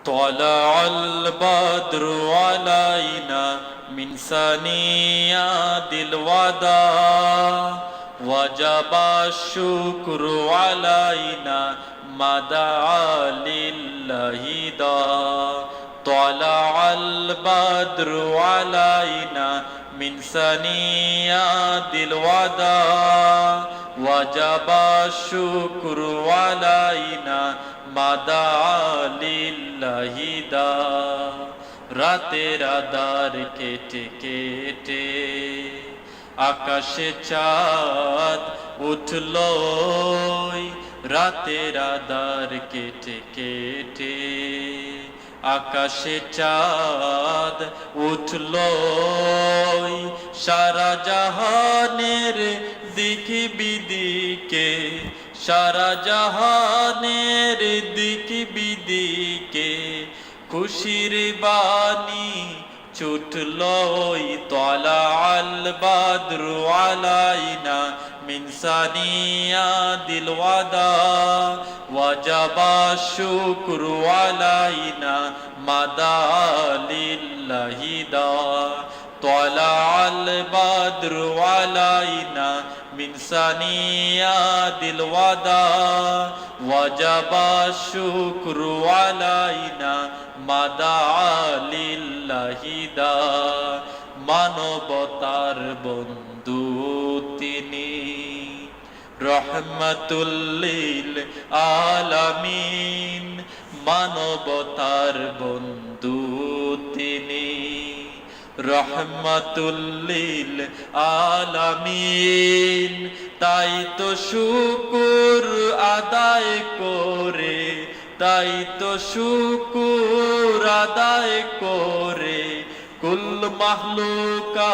طلع البدر علينا من ثنيات الوداع وجب الشكر علينا ما دعا لله داع طلع البدر علينا من ثنيات الوداع وجب الشكر علينا ما دعا لله داع রাতের আধার কেটে কেটে আকাশে চাঁদ উঠল রাতের আধার কেটে কেটে আকাশে চাঁদ উঠল সারা জাহানের দিক বিদিকে সারা জাহানের দিক বিদিকে খুশির বাণী ছুটল তলা আল বাদরু আলাইনা মিন সানিয়াতিল ওয়াদা ওয়াজাবা শুকরু আলাইনা মাদা লিল্লাহি দা طلع البدر علينا من ثنيات الوداع وجب الشكر علينا ما دعا لله داع মানবতার বন্ধু তিনি রহমাতুল লিল আলামিন মানবতার বন্ধু তিনি রহমাতুল লিল আলামিন তাই তো শুকর আদায় করে তাই তো শুকর আদায় করে কুল মাহলুকা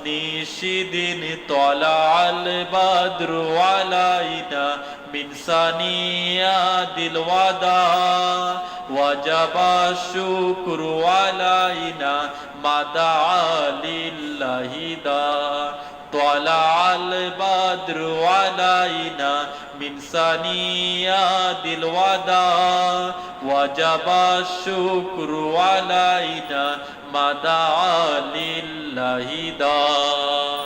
নিশিদিন তলা আল বাদরু আলাইনা মিন সানিয়াতিল ওয়াদা ওয়াজাবা শুকরু আলাইনা মাদা লিল্লাহি দা طلع البدر علينا من ثنيات الوداع وجب الشكر علينا ما دعا لله داع